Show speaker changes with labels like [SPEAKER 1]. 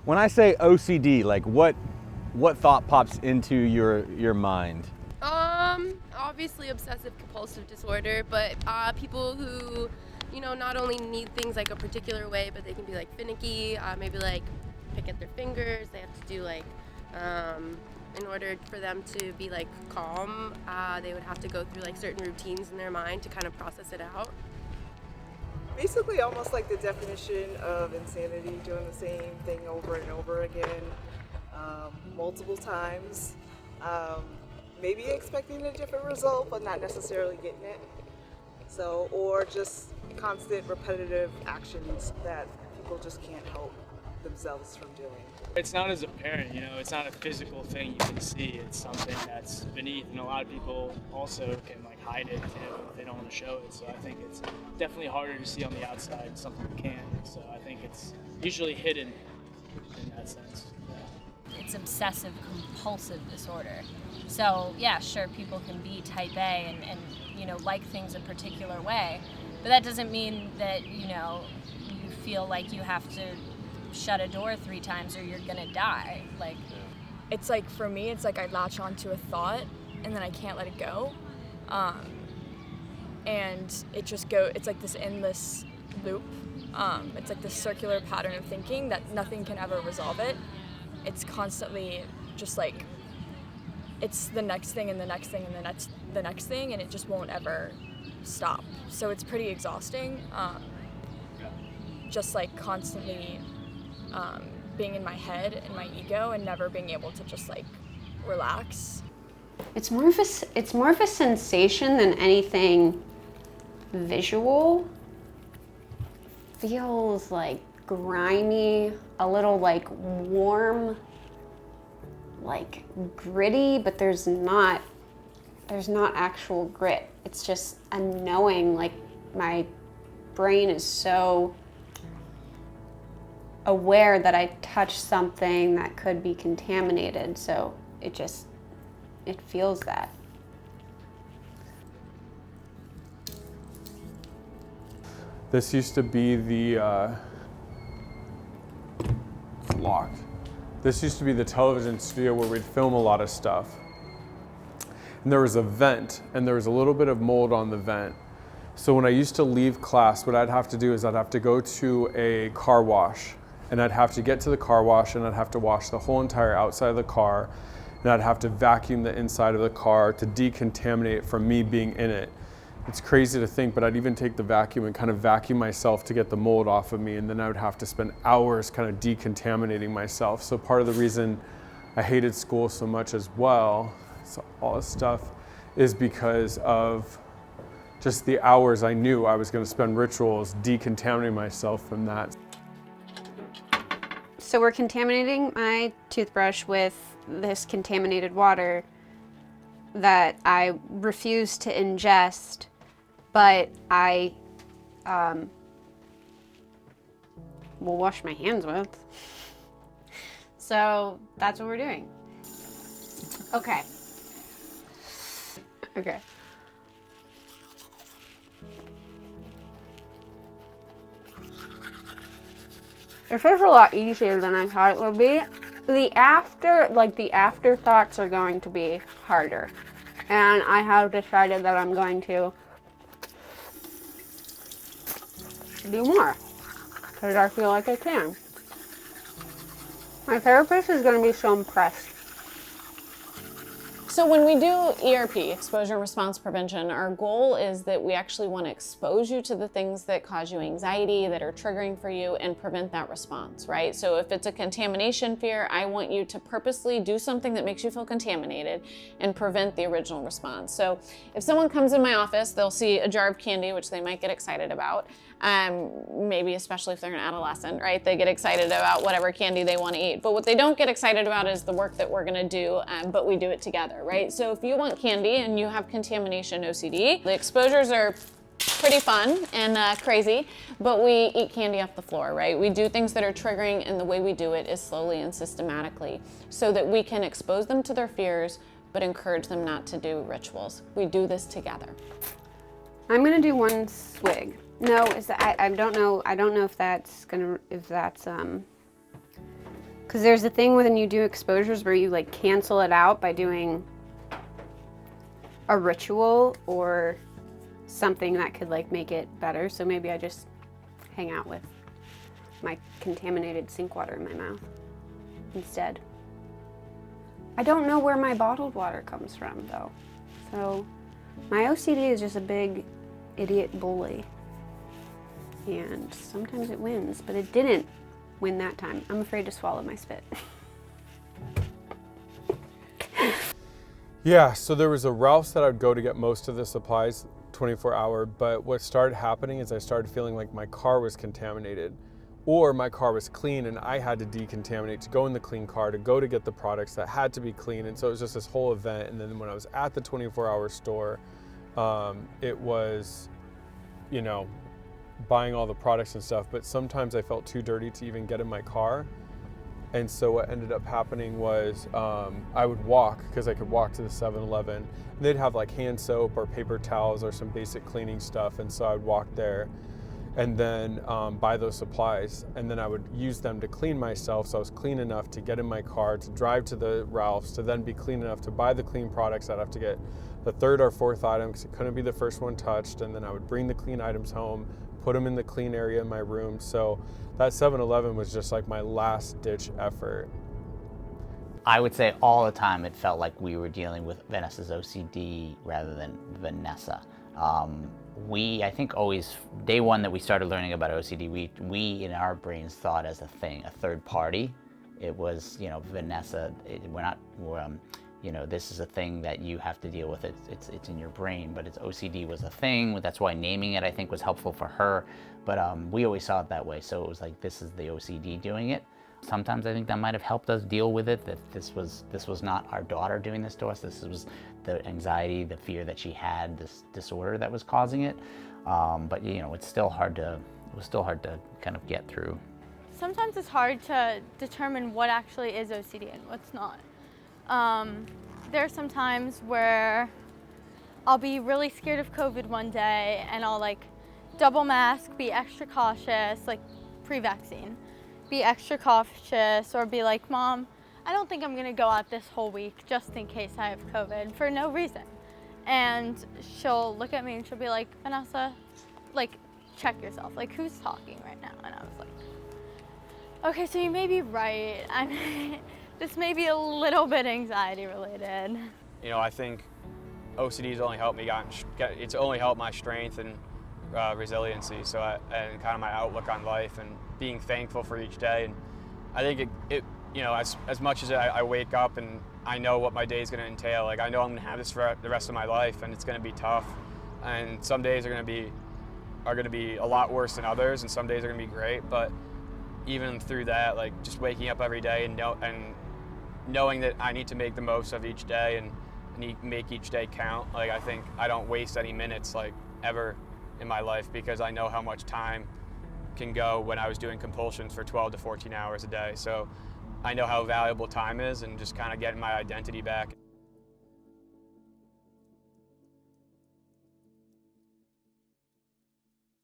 [SPEAKER 1] When I say OCD, like what thought pops into your mind?
[SPEAKER 2] Obviously obsessive compulsive disorder, but people who, not only need things like a particular way, but they can be like finicky, maybe like pick at their fingers. They have to do like, in order for them to be like calm, they would have to go through like certain routines in their mind to kind of process it out.
[SPEAKER 3] Basically almost like the definition of insanity, doing the same thing over and over again, multiple times. Maybe expecting a different result, but not necessarily getting it. So, or just constant repetitive actions that people just can't help themselves from doing.
[SPEAKER 4] It's not as apparent, it's not a physical thing you can see. It's something that's beneath, and a lot of people also can like hide it if they don't want to show it. So I think it's definitely harder to see on the outside. Some people can. So I think it's usually hidden in that sense. Yeah.
[SPEAKER 5] It's obsessive compulsive disorder. So yeah, sure, people can be type A and like things a particular way, but that doesn't mean that, you feel like you have to shut a door 3 times or you're gonna die. Like,
[SPEAKER 6] it's like, for me, it's like I latch onto a thought and then I can't let it go. And it just it's like this endless loop. It's like this circular pattern of thinking that nothing can ever resolve it. It's constantly just like, it's the next thing and the next thing and the next thing, and it just won't ever stop. So it's pretty exhausting, just like constantly being in my head and my ego and never being able to just like relax.
[SPEAKER 7] It's more of a sensation than anything visual. Feels like grimy, a little like warm, like gritty, but there's not actual grit. It's just a knowing, like my brain is so aware that I touched something that could be contaminated, so it feels that.
[SPEAKER 8] This used to be the it's locked. This used to be the television studio where we'd film a lot of stuff. And there was a vent, and there was a little bit of mold on the vent. So when I used to leave class, what I'd have to do is I'd have to go to a car wash, and I'd have to get to the car wash, and I'd have to wash the whole entire outside of the car, and I'd have to vacuum the inside of the car to decontaminate it from me being in it. It's crazy to think, but I'd even take the vacuum and kind of vacuum myself to get the mold off of me, and then I would have to spend hours kind of decontaminating myself. So part of the reason I hated school so much as well, so all this stuff, is because of just the hours I knew I was going to spend rituals decontaminating myself from that.
[SPEAKER 7] So we're contaminating my toothbrush with this contaminated water that I refuse to ingest, but I will wash my hands with. So that's what we're doing. Okay. It feels a lot easier than I thought it would be. The afterthoughts are going to be harder. And I have decided that I'm going to do more, because I feel like I can. My therapist is going to be so impressed.
[SPEAKER 9] So when we do ERP, exposure and response prevention, our goal is that we actually want to expose you to the things that cause you anxiety, that are triggering for you, and prevent that response, right? So if it's a contamination fear, I want you to purposely do something that makes you feel contaminated and prevent the original response. So if someone comes in my office, they'll see a jar of candy, which they might get excited about. Maybe especially if they're an adolescent, right? They get excited about whatever candy they want to eat. But what they don't get excited about is the work that we're going to do, but we do it together, right? So if you want candy and you have contamination OCD, the exposures are pretty fun and crazy, but we eat candy off the floor, right? We do things that are triggering, and the way we do it is slowly and systematically so that we can expose them to their fears, but encourage them not to do rituals. We do this together.
[SPEAKER 7] I'm going to do one swig. No, I don't know if that's Because there's a thing when you do exposures where you like cancel it out by doing a ritual or something that could like make it better. So maybe I just hang out with my contaminated sink water in my mouth instead. I don't know where my bottled water comes from though. So my OCD is just a big idiot bully. And sometimes it wins, but it didn't win that time. I'm afraid to swallow my spit.
[SPEAKER 8] Yeah, so there was a Ralph's that I'd go to get most of the supplies, 24-hour, but what started happening is I started feeling like my car was contaminated, or my car was clean and I had to decontaminate to go in the clean car, to go to get the products that had to be clean. And so it was just this whole event. And then when I was at the 24-hour store, it was, you know, buying all the products and stuff, but sometimes I felt too dirty to even get in my car. And so what ended up happening was I would walk, because I could walk to the 7-Eleven. They'd have like hand soap or paper towels or some basic cleaning stuff. And so I would walk there and then buy those supplies. And then I would use them to clean myself. So I was clean enough to get in my car, to drive to the Ralph's, to then be clean enough to buy the clean products. I'd have to get the third or fourth item because it couldn't be the first one touched. And then I would bring the clean items home, put them in the clean area in my room. So that 7-Eleven was just like my last ditch effort.
[SPEAKER 10] I would say all the time it felt like we were dealing with Vanessa's OCD rather than Vanessa. I think always, day one that we started learning about OCD, we in our brains thought as a thing, a third party. It was, you know, Vanessa, this is a thing that you have to deal with. It's in your brain, but OCD was a thing. That's why naming it, I think, was helpful for her. But we always saw it that way. So it was like, this is the OCD doing it. Sometimes I think that might have helped us deal with it, that this was not our daughter doing this to us. This was the anxiety, the fear that she had, this disorder that was causing it. But you know, it was still hard to kind of get through.
[SPEAKER 11] Sometimes it's hard to determine what actually is OCD and what's not. There are some times where I'll be really scared of COVID one day and I'll like double mask, be extra cautious, like pre-vaccine, be extra cautious, or be like, Mom, I don't think I'm gonna go out this whole week just in case I have COVID for no reason. And she'll look at me and she'll be like, Vanessa, like, check yourself, like, who's talking right now? And I was like, okay, so you may be right. This may be a little bit anxiety related.
[SPEAKER 12] You know, I think OCD has only helped me it's only helped my strength and resiliency, and kind of my outlook on life and being thankful for each day. And I think it you know, as much as I wake up and I know what my day is going to entail, like I know I'm going to have this for the rest of my life, and it's going to be tough. And some days are going to be a lot worse than others, and some days are going to be great. But even through that, like just waking up every day and knowing that I need to make the most of each day and make each day count. Like I think I don't waste any minutes like ever in my life, because I know how much time can go when I was doing compulsions for 12 to 14 hours a day. So I know how valuable time is, and just kind of getting my identity back.